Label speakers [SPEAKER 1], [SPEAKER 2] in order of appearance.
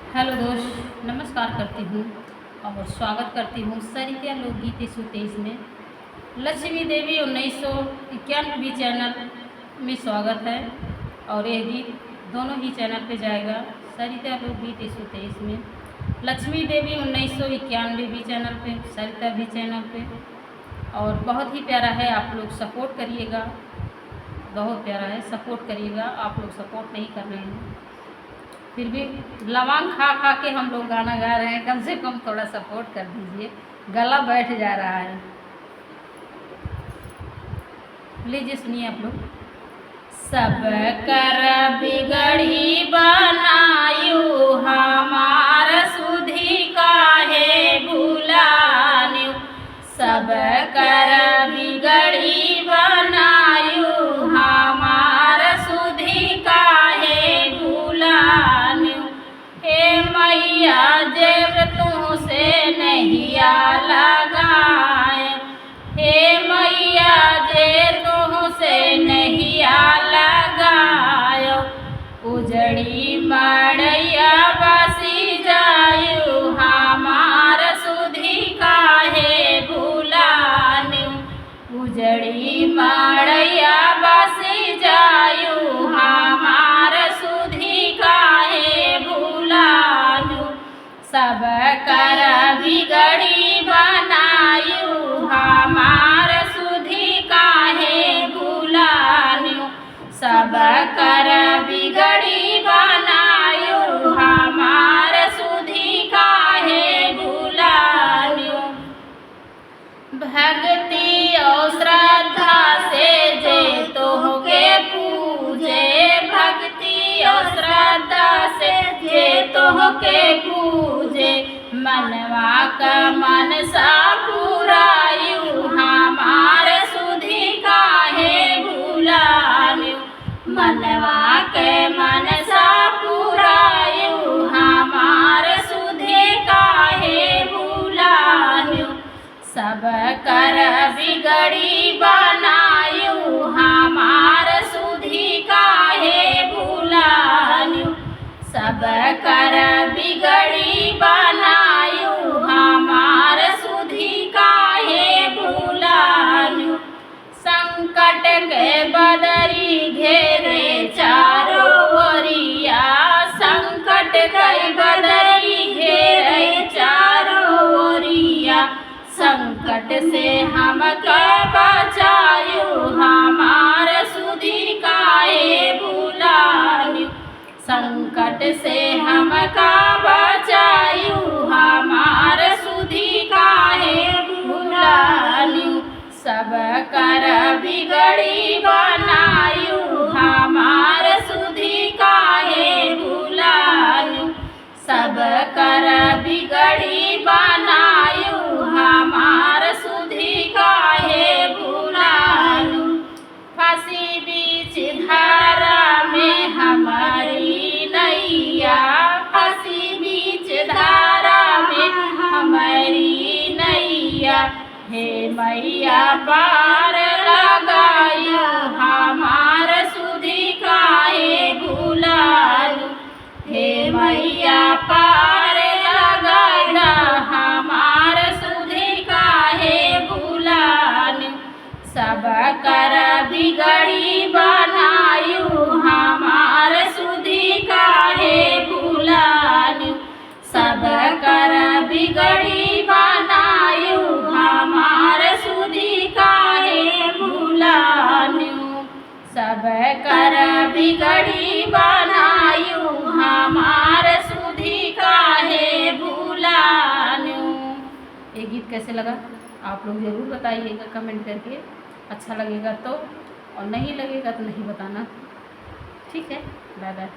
[SPEAKER 1] Hello दोस्त, नमस्कार करती हूँ और स्वागत करती हूँ सरिता लोकगीत 123 में। लक्ष्मी देवी 1991 चैनल में स्वागत है और यह गीत दोनों ही चैनल पे जाएगा। सरिता लोकगीत 123 में लक्ष्मी देवी 1991 भी चैनल पे, सरिता भी चैनल पे। और बहुत ही प्यारा है, आप लोग सपोर्ट करिएगा। बहुत प्यारा है, सपोर्ट करिएगा। आप लोग सपोर्ट नहीं कर रहे हैं, फिर भी लवंग खा खा के हम लोग गाना गा रहे हैं। कम से कम थोड़ा सपोर्ट कर दीजिए, गला बैठ जा रहा है। लीजिए सुनिए आप लोग। सब कर बिगड़ी बनायु हमार सुधी काहे भुलान्यु। सब कर बिगड़ी बनायु हमार सुधी काहे भुलान्यु। हे मैया जेब तुझसे नहिया लगाए, हे मैया जेब तुझसे नहिया लगायो। उजड़ी मड़ैया बसी जायु हमार सुधी काहे भुलान्यु। उजड़ी मड़ैया बसी जायु हमार सुधी काहे भुलान्यु। सब कर बिगड़ी बनायु हमार सुधी काहे भुलान्यु। सब कर बिगड़ी बनायु हमार सुधी काहे भुलान्यु। भक्ति और श्रद्धा से जे तोहके पूजे, भक्ति और श्रद्धा से जे तोहके पूजे। मनवा का मनसा पुरायु हमार सुधी काहे भुलान्यु। मनवा के मनसा पुरायु हमार सुधी काहे भुलान्यु। सब कर बिगड़ी बनायु हमार सुधी काहे भुलान्यु। सब कर बिगड़ी बनायु हमार सुधी काहे भुलान्यु। संकट के बदरी घेरे चारों ओरिया, संकट के बदरी घेरे चारों ओरिया। संकट से हमके बचायु हमार सुधी काहे भुलान्यु। संकट से हमका बचायु हमार सुधी काहे भुलान्यु। सब कर बिगड़ी बनायु हमार सुधी काहे भुलान्यु। सब कर बिगड़ी बनायु हमार सुधी काहे भुलान्यु। फांसी बीच धारा में हमारी नैया, फांसी बीच धारा में हमारी नैया। हे मैया पार लगायु हमार सुधी काहे भुलान्यु। हे मैया पार लगाना हमार सुधी काहे भुलान्यु। सब कर बिगड़ी बनायु हमार सुधी काहे भुलान्यु। सब कर बिगड़ी बनायु हमार सुधी काहे भुलान्यु। सब कर बिगड़ी बनायु हमार सुधी काहे भुलान्यु। ये गीत कैसे लगा आप लोग ज़रूर बताइएगा कमेंट करके। अच्छा लगेगा तो, और नहीं लगेगा तो नहीं बताना। ठीक है, बाय बाय।